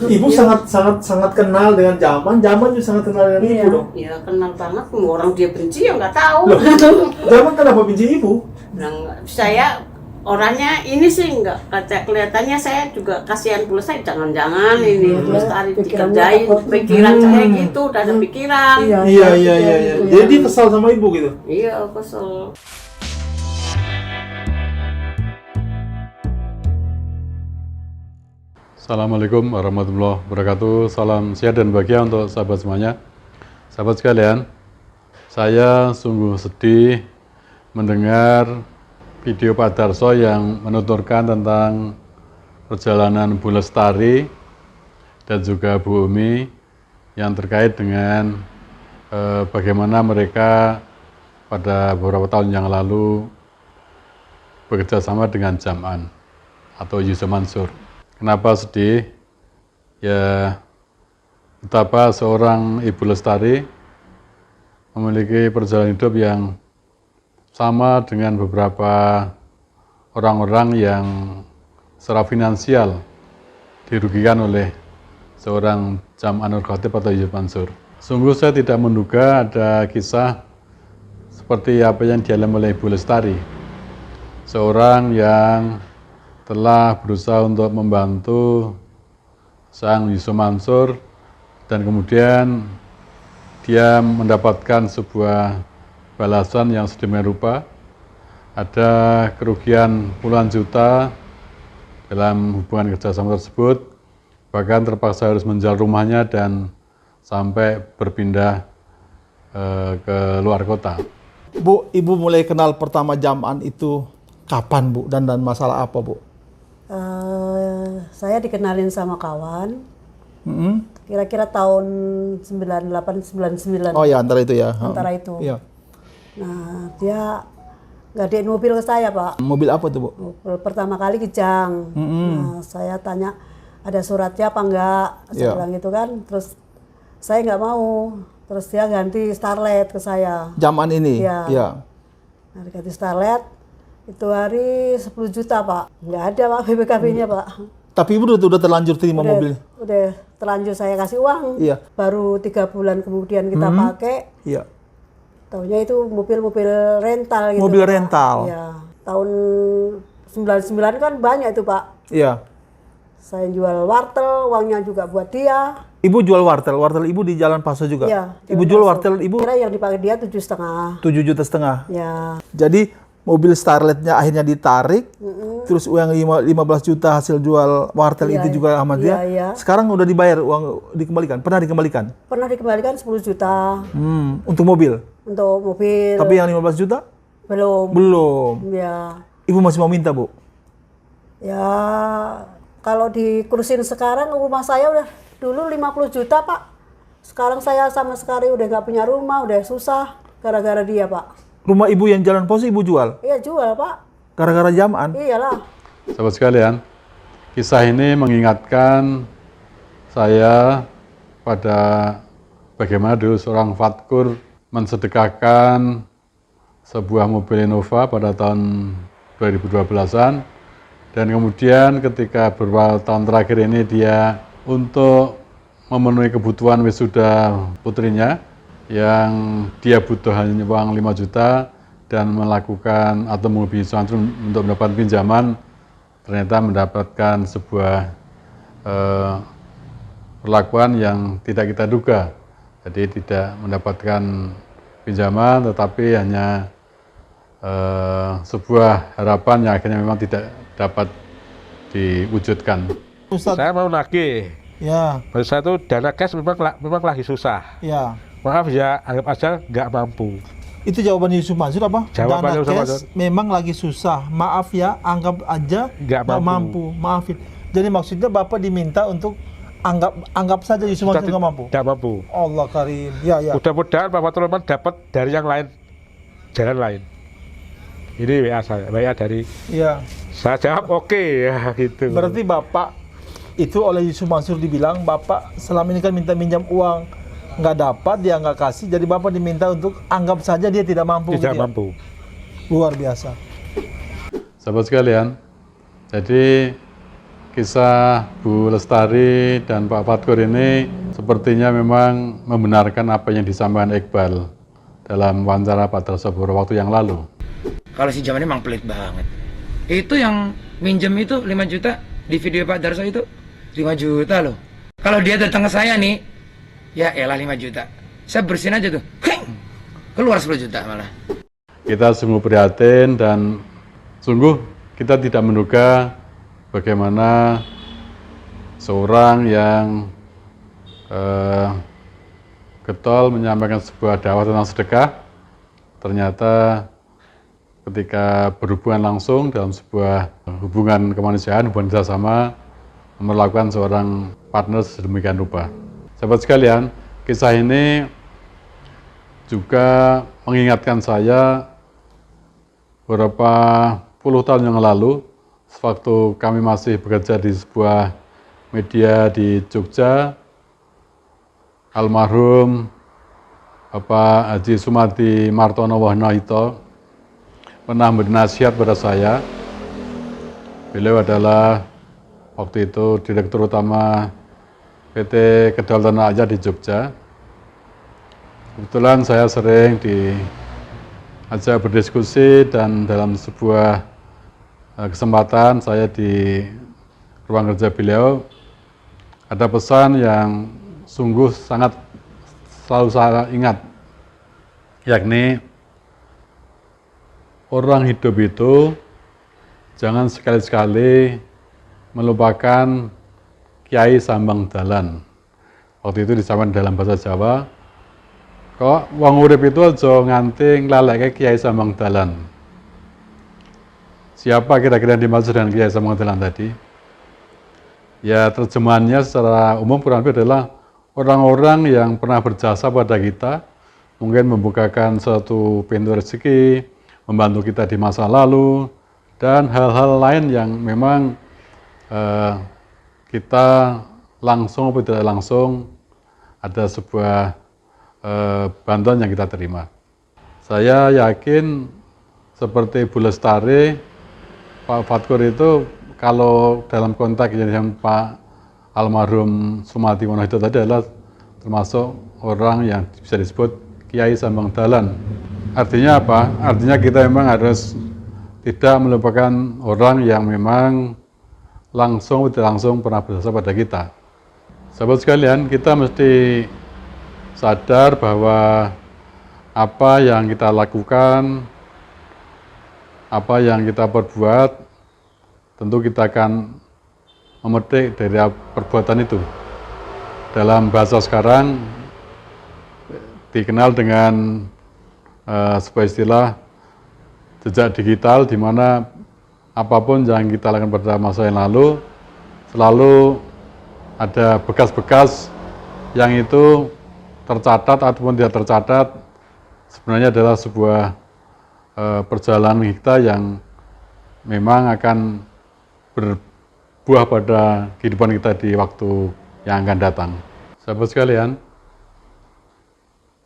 Ibu sangat kenal dengan zaman juga sangat kenal dengan ibu dong. Iya, kenal banget. Orang dia benci ya nggak tahu. Loh, zaman kenapa benci ibu? Saya orangnya ini sih nggak kelihatannya, saya juga kasihan pula, saya jangan-jangan ini Lestari dikerjain, pikiran saya gitu, udah ada pikiran. Iya. Jadi kesal sama ibu gitu. Iya, kesel. Assalamualaikum warahmatullahi wabarakatuh. Salam sehat dan bahagia untuk sahabat semuanya. Sahabat sekalian, saya sungguh sedih mendengar video Pak Darso yang menuturkan tentang perjalanan Bu Lestari dan juga Bu Umi yang terkait dengan bagaimana mereka pada beberapa tahun yang lalu bekerja sama dengan Jam'an atau Yusuf Mansur. Kenapa sedih? Ya, betapa seorang Ibu Lestari memiliki perjalanan hidup yang sama dengan beberapa orang-orang yang secara finansial dirugikan oleh seorang Jam'anul Khatib atau Yusuf Mansur. Sungguh saya tidak menduga ada kisah seperti apa yang dialami oleh Ibu Lestari, seorang yang telah berusaha untuk membantu sang Yusuf Mansur dan kemudian dia mendapatkan sebuah balasan yang sedemikian rupa. Ada kerugian puluhan juta dalam hubungan kerjasama tersebut, bahkan terpaksa harus menjual rumahnya dan sampai berpindah ke luar kota. Bu, ibu mulai kenal pertama Jam'an itu kapan, Bu? Dan masalah apa, Bu? Saya dikenalin sama kawan, kira-kira tahun 98-99. Oh ya, antara itu ya. Antara itu. Iya. Nah, dia ngadain mobil ke saya, Pak. Mobil apa tuh, Bu? Mobil pertama kali Kijang. Nah, saya tanya, ada suratnya apa enggak? Saya bilang gitu kan. Terus saya nggak mau. Terus dia ganti Starlet ke saya. Jam'an ini? Iya. Nah, diganti Starlet. Itu hari 10 juta, Pak. Nggak ada, Pak, BPKB-nya, Pak. Tapi ibu udah terlanjur terima mobil? Udah terlanjur saya kasih uang. Iya. Baru 3 bulan kemudian kita pakai. Iya. Taunya itu mobil-mobil rental gitu. Mobil Pak. rental? Iya. Tahun 99 kan banyak itu, Pak. Iya. Saya jual wartel, uangnya juga buat dia. Ibu jual wartel ibu di Jalan Paso juga? Iya. Ibu jual wartel ibu? Kira yang dipakai dia 7,5. 7,5 juta. Ya. Jadi mobil Starletnya akhirnya ditarik, terus uang 15 juta hasil jual wartel itu juga sama dia. Iya. Sekarang udah dibayar, uang dikembalikan? Pernah dikembalikan? Pernah dikembalikan 10 juta. Untuk mobil? Untuk mobil. Tapi yang 15 juta? Belum. Ya. Ibu masih mau minta, Bu? Ya, kalau dikurusin sekarang rumah saya udah dulu 50 juta, Pak. Sekarang saya sama sekali udah nggak punya rumah, udah susah gara-gara dia, Pak. Rumah ibu yang Jalan Poso ibu jual? Iya, jual, Pak. Gara-gara Jam'an? Iyalah. Sahabat sekalian, kisah ini mengingatkan saya pada bagaimana dulu seorang Fatkur mensedekahkan sebuah mobil Innova pada tahun 2012-an, dan kemudian ketika beberapa tahun terakhir ini dia untuk memenuhi kebutuhan wisuda putrinya yang dia butuh hanya uang 5 juta dan melakukan atau melebihi untuk mendapatkan pinjaman, ternyata mendapatkan sebuah perlakuan yang tidak kita duga. Jadi tidak mendapatkan pinjaman tetapi hanya sebuah harapan yang akhirnya memang tidak dapat diwujudkan. Ustaz. Saya mau nagih. Ya. Menurut saya itu dana cash memang lagi susah. Ya. Maaf ya, anggap aja nggak mampu. Itu jawaban Yusuf Mansur apa? Jawabannya Dana Yusuf cash Mansur. memang lagi susah. Maaf ya, anggap aja Nggak mampu. Maafin. Jadi maksudnya Bapak diminta untuk anggap saja Yusuf Mansur nggak mampu. Nggak mampu. Allah Karim. Ya. Mudah-mudahan Bapak Tulman dapat dari yang lain, jalan lain. Ini WA dari. Ya. Saya jawab oke ya gitu. Berarti Bapak itu oleh Yusuf Mansur dibilang Bapak selama ini kan minta minjam uang, nggak dapat, dia nggak kasih, jadi Bapak diminta untuk anggap saja dia tidak mampu. Tidak gitu ya? mampu. Luar biasa. Sahabat sekalian, jadi kisah Bu Lestari dan Pak Fatkur ini sepertinya memang membenarkan apa yang disampaikan Iqbal dalam wawancara Pak Darso beberapa waktu yang lalu. Kalau si Jamal emang pelit banget. Itu yang minjem itu 5 juta di video Pak Darso itu 5 juta loh. Kalau dia datang ke saya nih, ya elah 5 juta. Saya bersihin aja tuh. Keluar 10 juta malah. Kita sungguh prihatin dan sungguh kita tidak menduga bagaimana seorang yang getol menyampaikan sebuah dakwah tentang sedekah, ternyata ketika berhubungan langsung dalam sebuah hubungan kemanusiaan, hubungan kerjasama, melakukan seorang partner sedemikian rupa. Sahabat sekalian, kisah ini juga mengingatkan saya beberapa puluh tahun yang lalu, sewaktu kami masih bekerja di sebuah media di Jogja, almarhum Bapak Haji Sumadi Martono Wonoito pernah bernasihat pada saya. Beliau adalah waktu itu Direktur Utama PT Kedaulatan Rakyat di Jogja. Kebetulan saya sering diajak berdiskusi dan dalam sebuah kesempatan saya di ruang kerja beliau ada pesan yang sungguh sangat selalu saya ingat, yakni orang hidup itu jangan sekali-sekali melupakan Kiai Sambang Dalan. Waktu itu disampaikan dalam bahasa Jawa, kok wong urip itu aja nganti nglaleke Kiai Sambang Dalan. Siapa kira-kira yang dimaksud dengan Kiai Sambang Dalan tadi? Ya, terjemahannya secara umum kurang lebih adalah orang-orang yang pernah berjasa pada kita, mungkin membukakan suatu pintu rezeki, membantu kita di masa lalu, dan hal-hal lain yang memang kita langsung atau tidak langsung ada sebuah bantuan yang kita terima. Saya yakin seperti Bu Lestari, Pak Fatkur itu kalau dalam konteks yang Pak almarhum Sumadi Wonoito tadi adalah termasuk orang yang bisa disebut Kiai Sambang Dalan. Artinya apa? Artinya kita memang harus tidak melupakan orang yang memang langsung atau tidak langsung pernah berjasa pada kita. Sahabat sekalian, kita mesti sadar bahwa apa yang kita lakukan, apa yang kita perbuat, tentu kita akan memetik dari perbuatan itu. Dalam bahasa sekarang dikenal dengan sebuah istilah jejak digital, di mana apapun yang kita lakukan pada masa yang lalu selalu ada bekas-bekas yang itu tercatat ataupun tidak tercatat, sebenarnya adalah sebuah perjalanan kita yang memang akan berbuah pada kehidupan kita di waktu yang akan datang. Sahabat sekalian,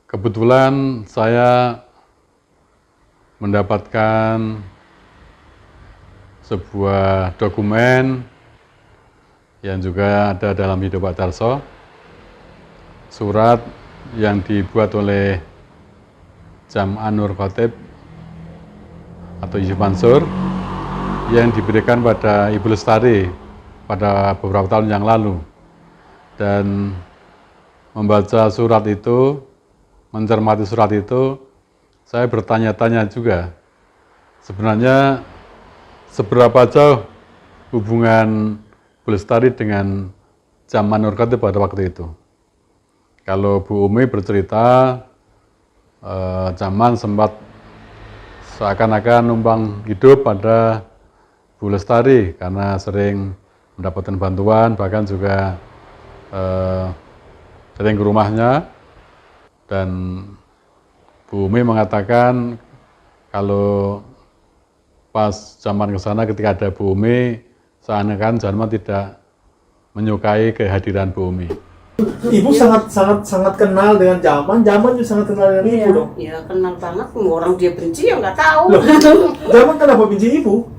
kebetulan saya mendapatkan sebuah dokumen yang juga ada dalam hidup Pak Darso, surat yang dibuat oleh Jam' Nur Khatib atau Yusuf Mansur yang diberikan pada Ibu Lestari pada beberapa tahun yang lalu. Dan membaca surat itu, mencermati surat itu, saya bertanya-tanya juga, sebenarnya seberapa jauh hubungan Bu Lestari dengan Jam' Nur Khatib pada waktu itu. Kalau Bu Umi bercerita, Jaman sempat seakan-akan numpang hidup pada Bu Lestari karena sering mendapatkan bantuan, bahkan juga sering ke rumahnya. Dan Bu Umi mengatakan kalau pas Jaman ke sana ketika ada Bu Umi, seakan-akan Jaman tidak menyukai kehadiran Bu Umi. Ibu sangat kenal dengan Jaman juga sangat kenal dengan ibu dong. Iya, kenal banget. Orang dia benci ya nggak tahu. Jaman kenapa benci ibu?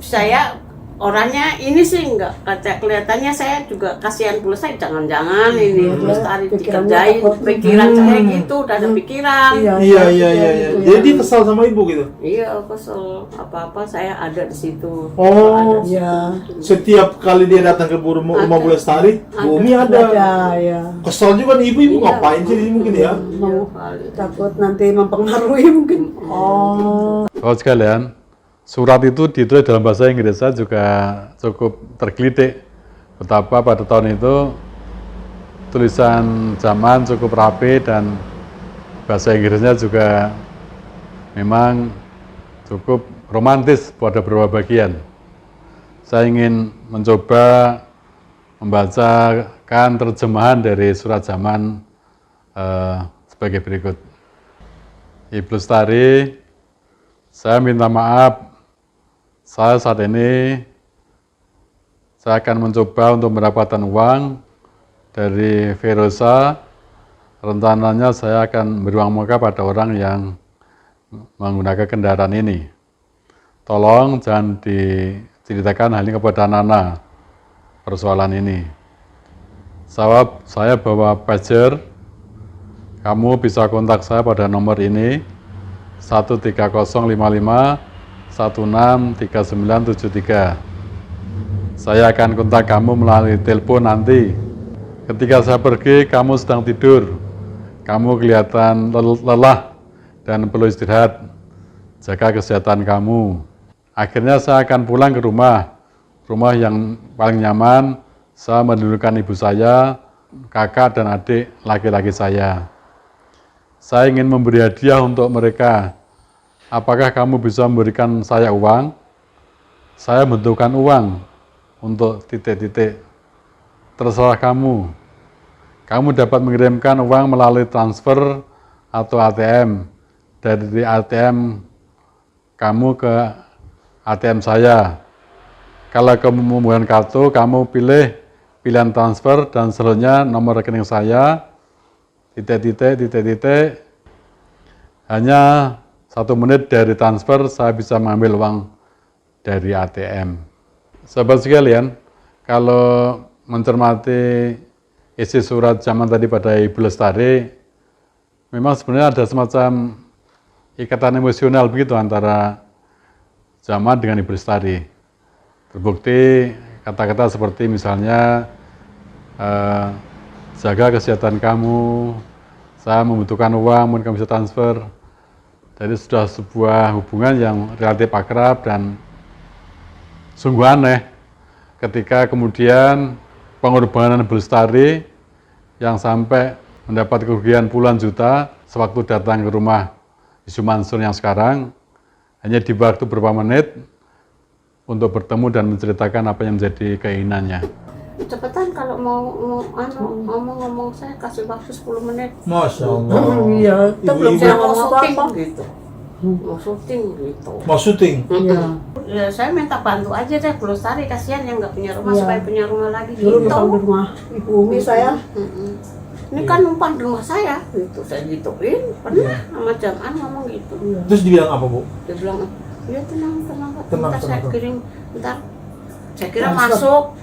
Saya orangnya ini sih enggak, kelihatannya saya juga kasihan pula saya, jangan-jangan ini Bu Lestari dikerjain, pikiran saya gitu, udah ada pikiran. Iya. Jadi dia kesal sama ibu gitu. Iya, kesel. Apa-apa saya ada di situ. Oh, Ada. Iya. setiap kali dia datang ke rumah Bu Lestari, Bu Umi ada. Ya. Kesal juga nih ibu Iya. ngapain sih ini mungkin ya? Iya, kali. Takut nanti mempengaruhi mungkin. Oh. Bapak sekalian, surat itu ditulis dalam bahasa Inggris, saya juga cukup tergelitik betapa pada tahun itu tulisan zaman cukup rapi dan bahasa Inggrisnya juga memang cukup romantis pada beberapa bagian. Saya ingin mencoba membacakan terjemahan dari surat zaman sebagai berikut. Ibu Lestari, saya minta maaf. Saya saat ini saya akan mencoba untuk mendapatkan uang dari Verosa. Rencananya saya akan beri uang muka pada orang yang menggunakan kendaraan ini. Tolong jangan diceritakan hal ini kepada Nana persoalan ini. Saya bawa pager. Kamu bisa kontak saya pada nomor ini 13055 163973. Saya akan kontak kamu melalui telepon nanti. Ketika saya pergi, kamu sedang tidur. Kamu kelihatan lelah dan perlu istirahat. Jaga kesehatan kamu. Akhirnya saya akan pulang ke rumah yang paling nyaman. Saya mendudukkan ibu saya, kakak dan adik laki-laki saya. Saya ingin memberi hadiah untuk mereka. Apakah kamu bisa memberikan saya uang? Saya membutuhkan uang untuk titik-titik. Terserah kamu. Kamu dapat mengirimkan uang melalui transfer atau ATM. Dari ATM kamu ke ATM saya. Kalau kamu membutuhkan kartu, kamu pilih pilihan transfer dan selanjutnya nomor rekening saya. Titik-titik. Hanya 1 menit dari transfer, saya bisa mengambil uang dari ATM. Sahabat sekalian, kalau mencermati isi surat zaman tadi pada Ibu Lestari, memang sebenarnya ada semacam ikatan emosional begitu antara zaman dengan Ibu Lestari. Terbukti kata-kata seperti misalnya, jaga kesehatan kamu, saya membutuhkan uang, mungkin kamu bisa transfer. Jadi sudah sebuah hubungan yang relatif akrab dan sungguh aneh ketika kemudian pengorbanan Ibu Lestari yang sampai mendapat kerugian puluhan juta sewaktu datang ke rumah Isu Mansur yang sekarang hanya di waktu beberapa menit untuk bertemu dan menceritakan apa yang menjadi keinginannya. Cepetan kalau mau ngomong saya kasih waktu 10 menit. Masya Allah. Iya, kita belum Ibu-ibu Saya ngomong mau syuting apa-apa. gitu. Mau syuting gitu. mau syuting. Iya. Ya, saya minta bantu aja deh Bu Lestari, kasihan yang nggak punya rumah Iya. supaya punya rumah lagi Dulu gitu. numpang di rumah Ibu Umi saya. Ini kan numpang di rumah saya gitu, saya gituin pernah sama Jaman ngomong gitu. Terus dibilang apa, Bu? Dia bilang, ya tenang Pak. Tenang, Ntar saya tenang. kirim, saya kira masuk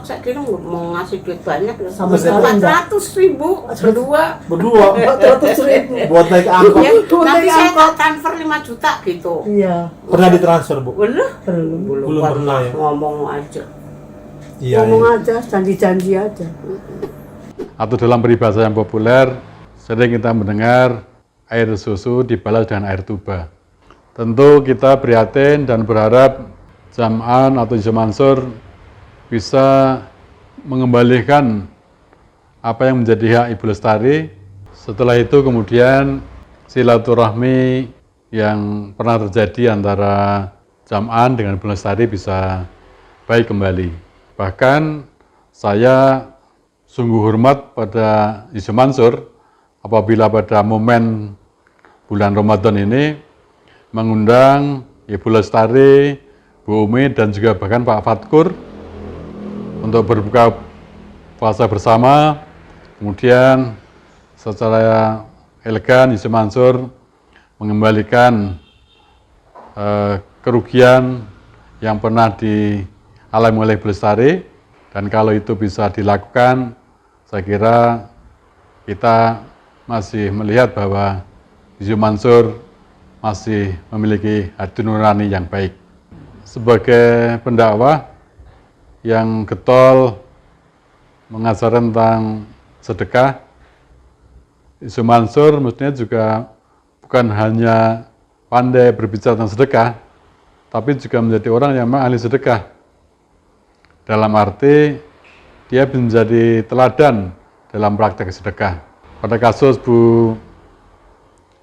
saya kira mau ngasih duit banyak Sama sekali 400.000 berdua. Berdua 400.000. buat naik angkot. Ya, nanti naik saya angkot. transfer 5 juta gitu. Iya, Pernah ditransfer, Bu? Belum Belum pernah ya. ngomong aja. Iya. ngomong aja, janji-janji aja. Atau dalam peribahasa yang populer, sering kita mendengar air susu dibalas dengan air tuba. Tentu kita prihatin dan berharap Jam'an atau Isu Mansur bisa mengembalikan apa yang menjadi hak Ibu Lestari. Setelah itu kemudian silaturahmi yang pernah terjadi antara Jam'an dengan Ibu Lestari bisa baik kembali. Bahkan saya sungguh hormat pada Isu Mansur apabila pada momen bulan Ramadan ini mengundang Ibu Lestari, Bu Umi dan juga bahkan Pak Fatkur untuk berbuka puasa bersama. Kemudian secara elegan Isu Mansur mengembalikan kerugian yang pernah Alam oleh Bu Lestari, dan kalau itu bisa dilakukan, saya kira kita masih melihat bahwa Yusuf Mansur masih memiliki hati nurani yang baik. Sebagai pendakwah yang getol mengajar tentang sedekah, Yusuf Mansur mestinya juga bukan hanya pandai berbicara tentang sedekah, tapi juga menjadi orang yang memang ahli sedekah. Dalam arti dia menjadi teladan dalam praktek sedekah. Pada kasus Bu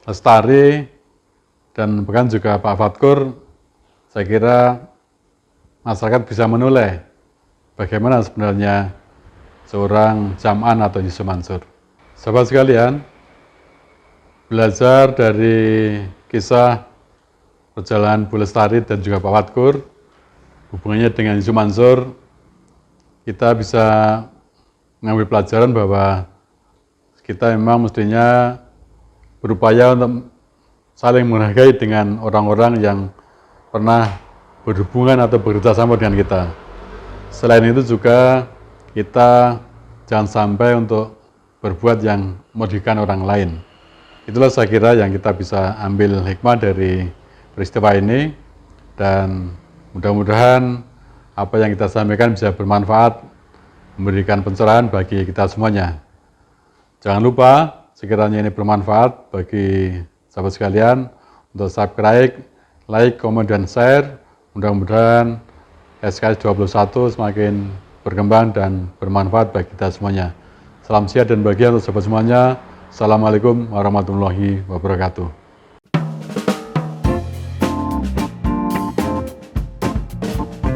Lestari dan bahkan juga Pak Fatkur, saya kira masyarakat bisa menilai bagaimana sebenarnya seorang Jam'an atau Yusuf Mansur. Sahabat sekalian, belajar dari kisah perjalanan Bu Lestari dan juga Pak Fatkur, hubungannya dengan Yusuf Mansur, kita bisa mengambil pelajaran bahwa kita memang mestinya berupaya untuk saling menghargai dengan orang-orang yang pernah berhubungan atau bekerja sama dengan kita. Selain itu juga kita jangan sampai untuk berbuat yang merugikan orang lain. Itulah saya kira yang kita bisa ambil hikmah dari peristiwa ini, dan mudah-mudahan apa yang kita sampaikan bisa bermanfaat, memberikan pencerahan bagi kita semuanya. Jangan lupa, sekiranya ini bermanfaat bagi sahabat sekalian, untuk subscribe, like, komen, dan share. Mudah-mudahan SKS 21 semakin berkembang dan bermanfaat bagi kita semuanya. Salam sehat dan bahagia untuk sahabat semuanya. Assalamualaikum warahmatullahi wabarakatuh.